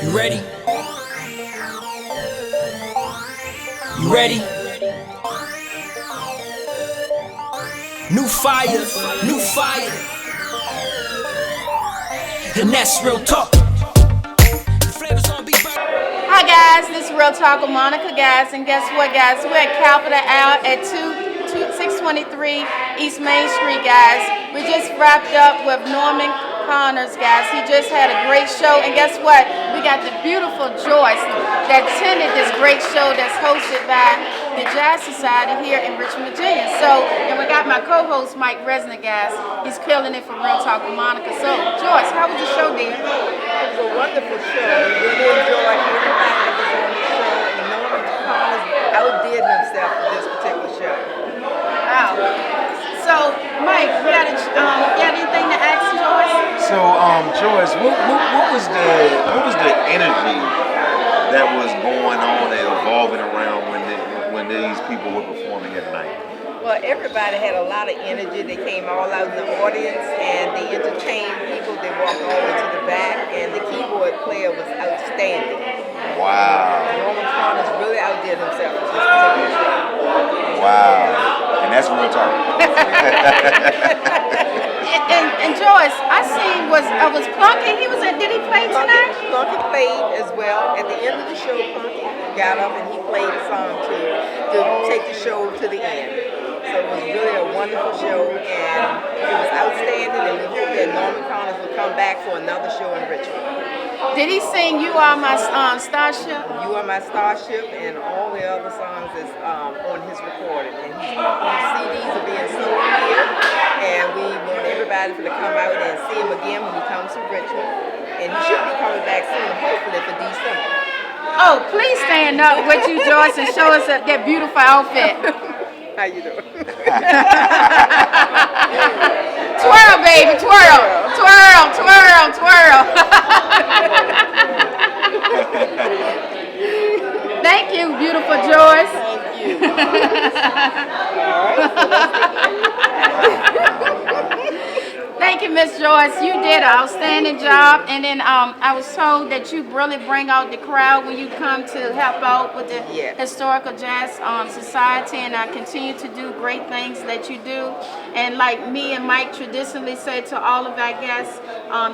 You ready? You ready? New fire, new fire. And that's real talk. Hi guys, this is Real Talk with Monica, guys, and guess what, guys? We're at Capital L at 623 East Main Street, guys. We just wrapped up with Norman Connors, guys. He just had a great show, and guess what? We got the beautiful Joyce that attended this great show that's hosted by the Jazz Society here in Richmond, Virginia. So, and we got my co-host Mike Rezek, guys. He's killing it for Real Talk with Monica. So, Joyce, how was the show, dear? It was a wonderful show. We really enjoyed everybody that was on the show, and Norman Connors outdid himself for this particular show. Wow. So, Mike, you got anything to ask Joyce? So, Joyce, what was the energy that was going on and evolving around when these people were performing at night? Well, everybody had a lot of energy. They came all out in the audience, and they entertained people. They walked all the way to the back, and the keyboard player was outstanding. Wow. Norman Connors really outdid himself for this particular show. Wow. And that's real talk. And Joyce, I seen was Plunky. Did he play tonight? Plunky played as well. At the end of the show, Plunky got up and he played a song to take the show to the end. So it was really a wonderful show, and it was outstanding, and we hope that Norman Connors will come back for another show in Richmond. Did he sing "You Are My Starship"? You Are My Starship, and all the other songs is on his recording. And his CDs are being sold here, and we want everybody to come out and see him again when he comes to Richmond. And he should be coming back soon, hopefully for December. Oh, please stand up with you, Joyce, and show us that beautiful outfit. How you doing? Twirl, baby, twirl. Twirl, twirl, twirl. Thank you, beautiful Joyce. Thank you. Thank you, Miss Joyce. You did an outstanding job. And then I was told that you really bring out the crowd when you come to help out with the Historical Jazz Society, and I continue to do great things that you do. And like me and Mike traditionally say to all of our guests,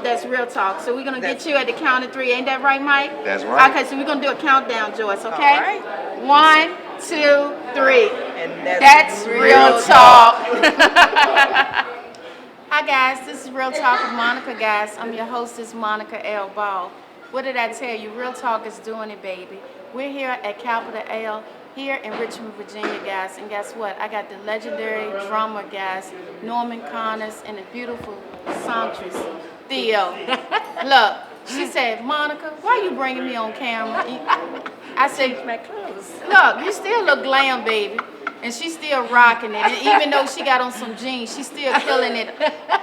that's real talk. So we're going to get you at the count of 3. Ain't that right, Mike? That's right. Okay, so we're going to do a countdown, Joyce, okay? All right. 1, 2, 3. And that's real talk. Hi guys, this is Real Talk with Monica, guys. I'm your hostess, Monica L. Ball. What did I tell you? Real Talk is doing it, baby. We're here at Capital L, here in Richmond, Virginia, guys. And guess what? I got the legendary drummer, guys, Norman Connors, and the beautiful songstress, Theo. Look, she said, Monica, why are you bringing me on camera? I said, my clothes. Look, you still look glam, baby. And she's still rocking it. And even though she got on some jeans, she's still killing it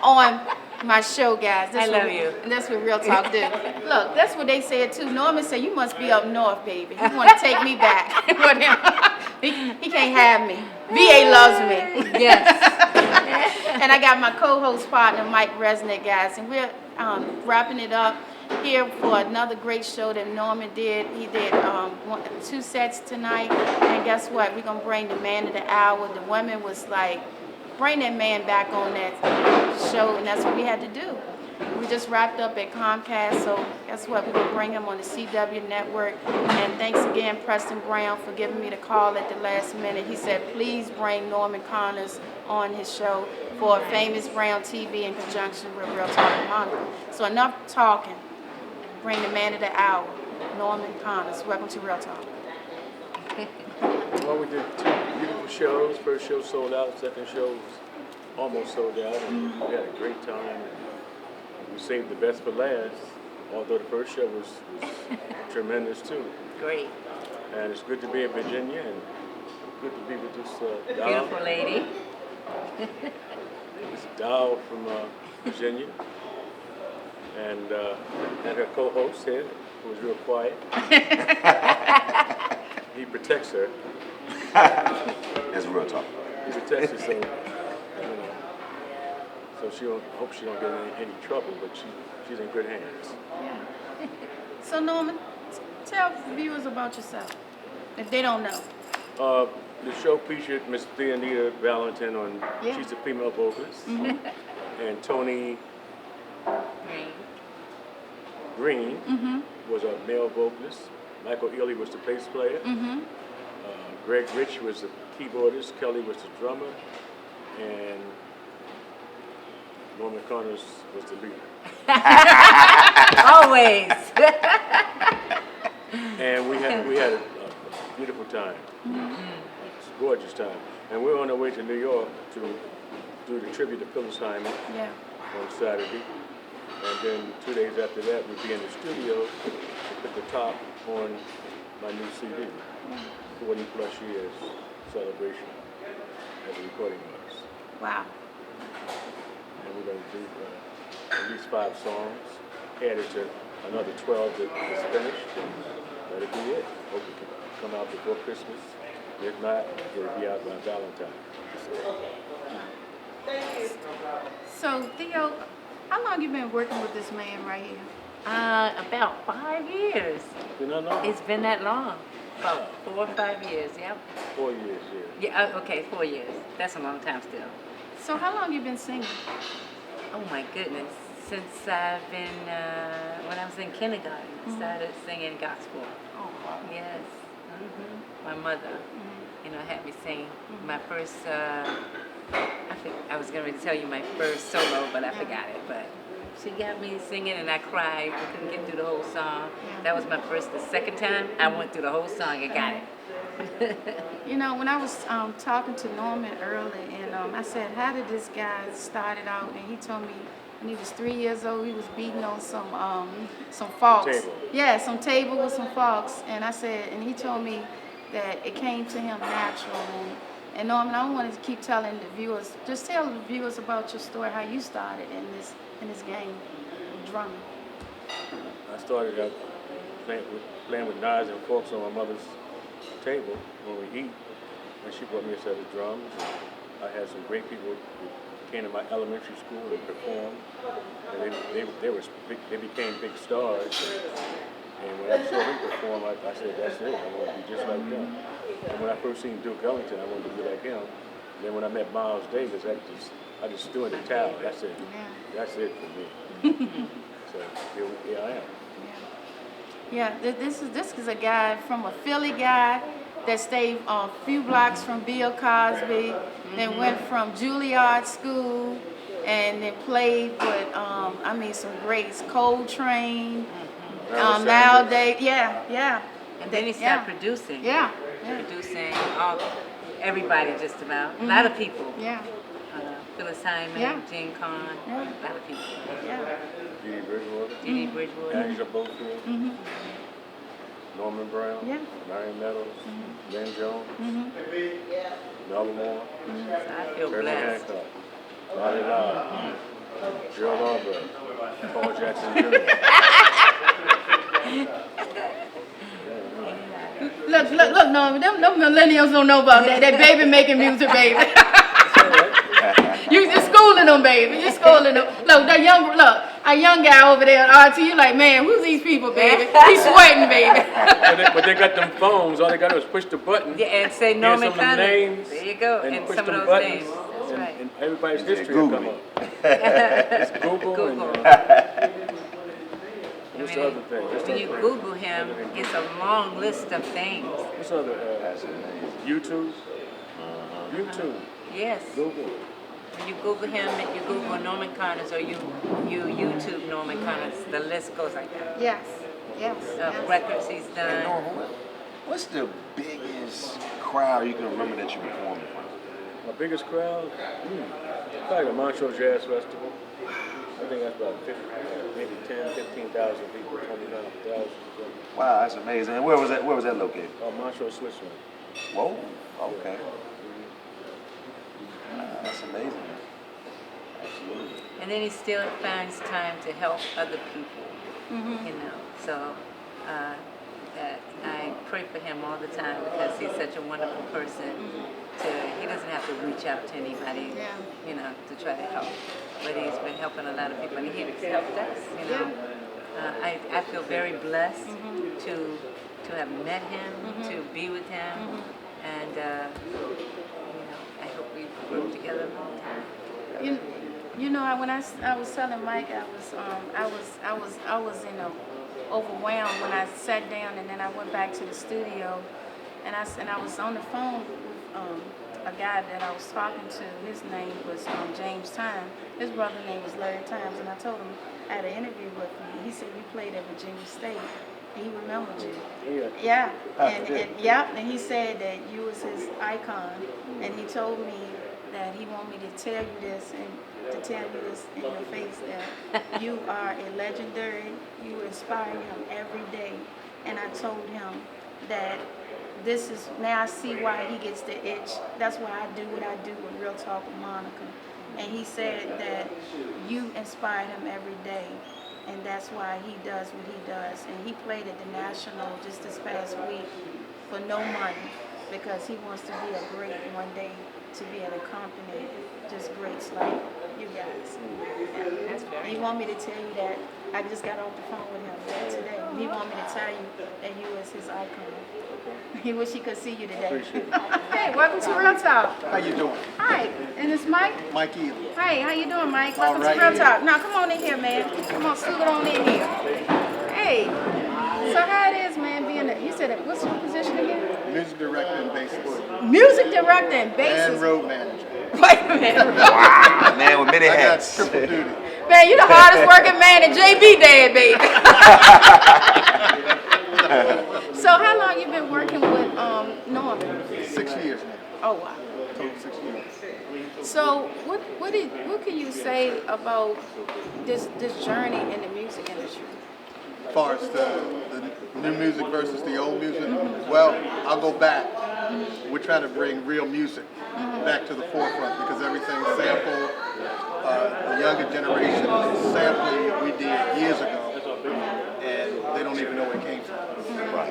on my show, guys. I love you. And that's what Real Talk do. Look, that's what they said too. Norman said, you must be up north, baby. He want to take me back. With him. He can't have me. VA loves me. Yes. And I got my co-host partner, Mike Rezek, guys. And we're wrapping it up here for another great show that Norman did. He did 2 sets tonight, and guess what? We're gonna bring the man of the hour. The woman was like, bring that man back on that show, and that's what we had to do. We just wrapped up at Comcast, so guess what? We're gonna bring him on the CW network. And thanks again, Preston Brown, for giving me the call at the last minute. He said, please bring Norman Connors on his show for Famous Brown TV in conjunction with Real Talk with Monica. So enough talking. Bring the man of the hour, Norman Connors. Welcome to Real Talk. Well, we did 2 beautiful shows. First show sold out, second show was almost sold out. And we had a great time. We saved the best for last, although the first show was tremendous too. Great. And it's good to be in Virginia, and good to be with this doll. Beautiful lady. This doll from Virginia. And her co-host here, who was real quiet. He protects her. That's real talk. He protects her, so so she hope she don't get in any trouble, but she's in good hands. Yeah. So Norman, tell viewers about yourself, if they don't know. The show featured Miss Theanita Valentin on, Yeah. she's a female vocalist, and Tony Green was a male vocalist. Michael Ely was the bass player. Greg Rich was the keyboardist. Kelly was the drummer, and Norman Connors was the leader. Always. And we had a beautiful time. It's a gorgeous time. And we're on our way to New York to do the tribute to Phyllis Hyman Yeah. on Saturday. And then 2 days after that, we'll be in the studio to put the top on my new CD. 40 plus years celebration as a recording artist. Wow. And we're going to do at least 5 songs, added to another 12 that is finished, and that'll be it. Hope it can come out before Christmas. If not, it'll be out by Valentine's. So Theo, how long you been working with this man right here? About 5 years. Been that long? It's been that long. About 4 or 5 years, yep. 4 years, yeah. Yeah, okay, 4 years. That's a long time still. So how long you been singing? Oh my goodness. Since I've been, when I was in kindergarten, I started singing gospel. Oh, wow. Yes. My mother, had me sing my first, I was going to tell you my first solo, but I forgot it. But she got me singing and I cried. I couldn't get through the whole song. That was my first. The second time, I went through the whole song and got it. You know, when I was talking to Norman early, and I said, how did this guy start it out? And he told me when he was 3 years old, he was beating on some forks. Table. Yeah, some table with some forks. And I said, and he told me that it came to him natural. And Norman, I wanted to keep telling the viewers, just tell the viewers about your story, how you started in this game of drumming. I started out playing with knives and forks on my mother's table when we eat, and she brought me a set of drums. I had some great people who came to my elementary school and performed, and they became big stars. And when I saw them perform, I said, that's it, I want to be just like them. And when I first seen Duke Ellington, I wanted to be like him. And then when I met Miles Davis, I just threw in the towel. I said, that's it for me. So here I am. Yeah, this is a guy from a Philly guy that stayed a few blocks from Bill Cosby, then went from Juilliard School, and then played with, some greats, Coltrane, nowadays, And then he started producing. Yeah. Producing everybody just about. A lot of people. Yeah. Phyllis Hyman, Yeah. Gene Conn, a lot of people. Yeah. Dee Bridgewater, Dee Bridgewater. Angela Bofield, Norman Brown, Yeah. Marion Meadows, Lynn Jones, Melba Moore, So I feel Herbie blessed. Hancock, Lolly Loud, Gerald Albright, Paul Jackson Jr. Look, Norman, them millennials don't know about that. That baby making music, baby. You're schooling them, baby. You're schooling them. Look, a young guy over there at RT, you like, man, who's these people, baby? He's sweating, baby. But they got them phones. All they got to do is push the button. Yeah, and say hear Norman some of them Connors. names, There you go. And push some of them those buttons, names. That's right. And everybody's history Google will come me. up. It's Google. Google. And what's the other thing? When you Google him, it's a long list of things. What's the other? YouTube. YouTube. Yes. Google. When you Google him, and you Google Norman Connors, or you YouTube Norman Connors, the list goes like that. Yes. Of records he's done. Norman, what's the biggest crowd you can remember that you performed in front of? My biggest crowd? Probably the Montreux Jazz Festival. I think that's about 15,000 people, 29,000. Wow, that's amazing. And where was that located? Montreux, Switzerland. Whoa, okay. That's amazing. Absolutely. And then he still finds time to help other people, So that I pray for him all the time because he's such a wonderful person. He doesn't have to reach out to anybody, to try to help. But he's been helping a lot of people, and he's helped us. I feel very blessed to have met him, to be with him, and I hope we work together a long time. You know, when I was telling Mike, I was overwhelmed when I sat down, and then I went back to the studio, and I was on the phone with a guy that I was talking to. His name was James Time. His brother's name was Larry Times, and I told him I had an interview with him. He said you played at Virginia State. And he remembered you. Yeah. And he said that you was his icon, and he told me that he wanted me to tell you this and to tell you this in your face that you are a legendary. You inspire him every day, and I told him that this is, now I see why he gets the itch. That's why I do what I do with Real Talk with Monica. And he said that you inspired him every day, and that's why he does what he does. And he played at the National just this past week for no money because he wants to be a great one day, to be an accompany just greats like you guys. That's very He want me to tell you that. I just got off the phone with him today. He want me to tell you that you was his icon. He wish he could see you today. Hey, welcome to Real Talk. How you doing? Hi, and it's Mike. Mike Ely. Hey, how you doing, Mike? Welcome All to right. Real Talk. Now, come on in here, man. Come on, scoot on in here. Hey, so how it is, man, being a, you said, what's your position again? Music director and bassist. Music director and bassist. And road manager. Wait a minute. Wow, man with many I got hats. triple duty. Man, you the hardest working man in JB dad, baby. So how long you been working with Norman? 6 years now. Oh, wow. Total 6 years. So what can you say about this journey in the music industry? As far as the new music versus the old music, well, I'll go back. We're trying to bring real music back to the forefront because everything's sampled. The younger generation is sampling what we did years ago, and they don't even know where it came from.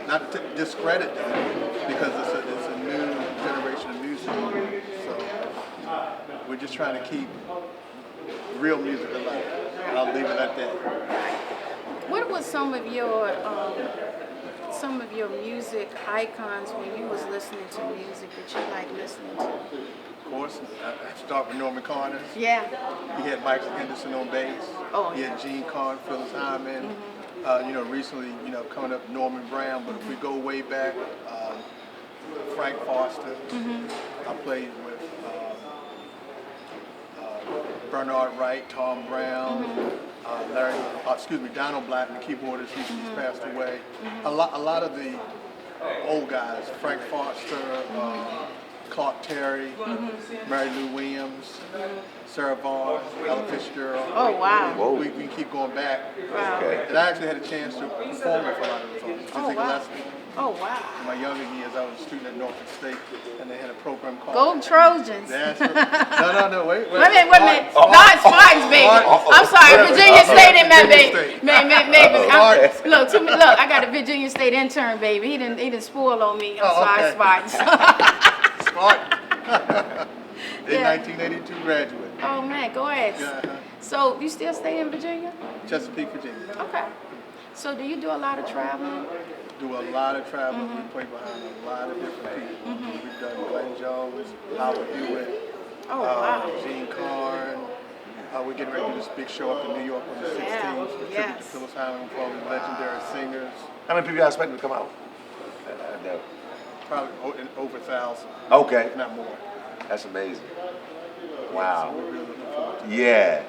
Not to discredit them, because it's a new generation of music. So we're just trying to keep real music alive. I'll leave it at that. What was some of your music icons when you was listening to music that you like listening to? Of course, I start with Norman Connors. Yeah. He had Michael Henderson on bass. Oh, he had Gene Carn, Phyllis Hyman. Recently, coming up Norman Brown. But if we go way back, Frank Foster. I played with Bernard Wright, Tom Brown, Donald Blackman, keyboardist. He's passed away. A lot of the old guys, Frank Foster, Clark Terry, Mary Lou Williams, Sarah Vaughan, Ella Fitzgerald. Oh, wow. We can keep going back. Wow. And I actually had a chance to perform with a lot of the folks. Oh, wow. Oh, wow. In my younger years, I was a student at Norfolk State, and they had a program called Go Trojans. That's right. No, wait. Wait a minute. No, it's Spartans, baby. I'm sorry, Virginia State in my baby. Look, I got a Virginia State intern, baby. He didn't spoil on me. I'm sorry, Spartans. Spartans. In 1982 graduate. Oh, man, go ahead. Yeah, So you still stay in Virginia? Chesapeake, Virginia. Okay. So do you do a lot of traveling? Do a lot of traveling. We play behind a lot of different people. We've done Glenn Jones, Howard Hewitt, Oh, wow. Gene Carn. We're getting ready to do this big show up in New York on the 16th. Yeah, Tribute yes. to Phyllis Hyman for all the legendary singers. How many people y'all expecting to come out? Probably over 1,000, Okay, if not more. that's amazing. So Wow. we're really looking forward to it. Yeah.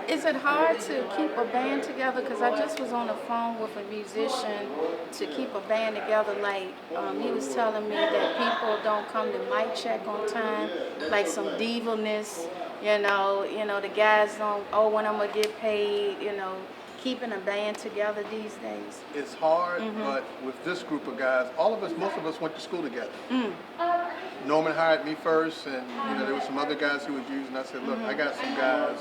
Is it hard to keep a band together? Because I just was on the phone with a musician to keep a band together. Like, he was telling me that people don't come to mic check on time, like some divaness, the guys don't, when I'm going to get paid, keeping a band together these days. It's hard, but with this group of guys, most of us went to school together. Norman hired me first, and there were some other guys he was using. I said, look, I got some guys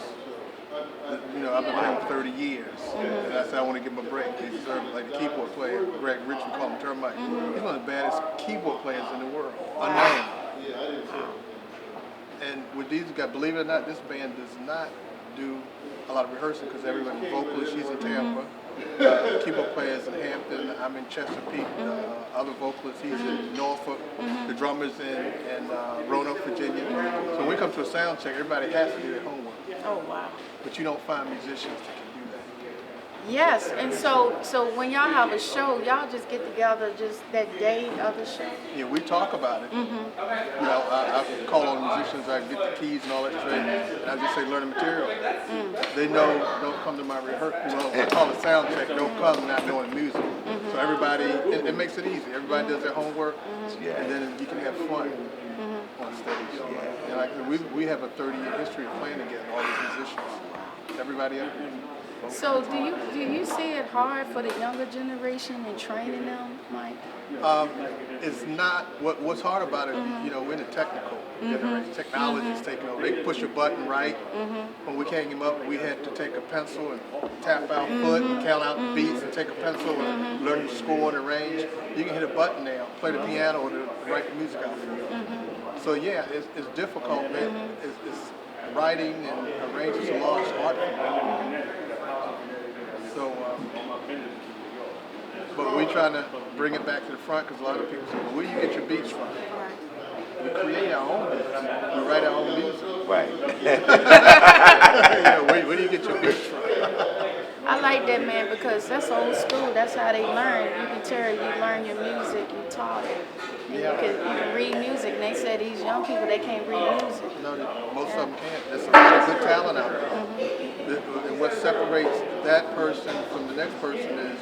that, I've been playing for 30 years. And I said, I want to give them a break. They deserve it. Like the keyboard player, Greg Richmond, call him Termite. He's one of the baddest keyboard players in the world, unnamed. And with these guys, believe it or not, this band does not do a lot of rehearsing because everybody's vocalist, she's in Tampa. keyboard players in Hampton. I'm in Chesapeake. Other vocalists, he's in Norfolk. The drummers in Roanoke, Virginia. So when we come to a sound check, everybody has to do their homework. Oh, wow. But you don't find musicians that can do that. Yes, and so when y'all have a show, y'all just get together just that day of the show? Yeah, we talk about it. You know, I call on musicians, I get the keys and all that straight, and I just say learn the material. They know, don't come to my rehearsal. Well, I call it sound check, don't come not knowing the music. So everybody, it makes it easy. Everybody does their homework, and then you can have fun on stage. And like we have a 30-year history of playing together, all these musicians. Everybody up here. So do you see it hard for the younger generation in training them, Mike? It's not, what's hard about it, you know, we're in the technical generation. Technology is taking over. They can push a button right. When we came up, we had to take a pencil and tap our foot and count out the beats and take a pencil and learn the score and the range. You can hit a button now, play the piano to write the music out for you. So yeah, it's difficult, man. It's writing and arranging is a lost art form. So, but we're trying to bring it back to the front because a lot of people say, well, where do you get your beats from? We create our own beats. We write our own music. Right. Yeah, where do you get your beats from? I like that, man, because that's old school. That's how they learn. You can tell you learn your music, you taught it. And you can read music. And they say these young people, they can't read music. No, most of them can't. There's a lot of good talent out there. And what separates that person from the next person is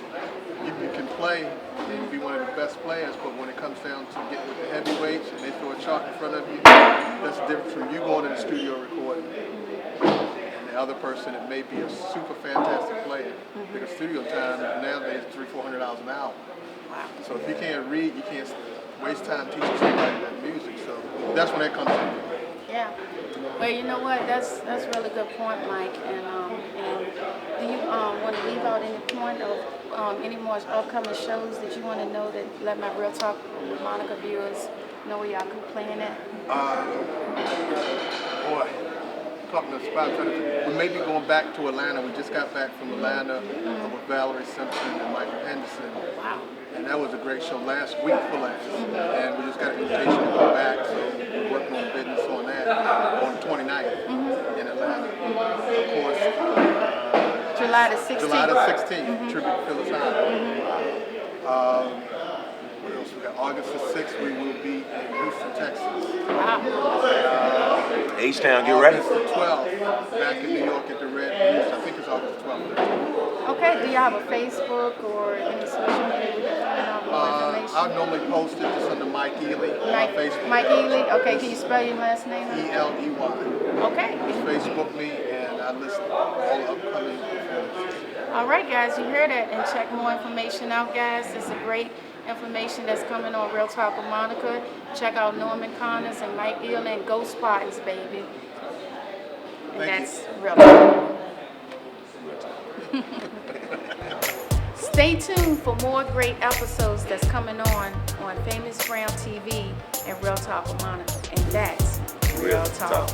you can play and be one of the best players, but when it comes down to getting with the heavyweights and they throw a chalk in front of you, that's different from you going to the studio recording. And the other person, it may be a super fantastic player. Because studio time nowadays is $300-400 an hour. So if you can't read, you can't waste time teaching somebody that music. So that's when that comes in. Yeah. Well, you know what? That's a really good point, Mike. And do you want to leave out any point of any more upcoming shows that you want to know that let my Real Talk with Monica viewers know where y'all can play in at? Boy, caught me on the spot. We may be going back to Atlanta. We just got back from Atlanta with Valerie Simpson and Michael Henderson. Wow. And that was a great show last week for last. And we just got an invitation to go back, so we're working on business on that on the 29th in Atlanta. Of course, July the 16th. July the 16th, tribute to Phyllis Hyde. What else we got? August the 6th, we will be in Houston, Texas. Wow. H-Town, get ready. August the 12th, back in New York at the Red Goose. I think it's August the 12th. Okay, do y'all have a Facebook or any social media we can find out more information? I'll normally post it just under Mike Ely on Facebook. Mike Ely? Okay, can you spell your last name? E-L-E-Y. Okay. Just Facebook me and I list all the upcoming performances. All right, guys, you heard that, and check more information out, guys. It's a great information that's coming on Real Talk with Monica. Check out Norman Connors and Mike Ely and Go Spartans, baby. And that's Real Talk. Stay tuned for more great episodes that's coming on Famous Brown TV and Real Talk with Monica. And that's Real Talk.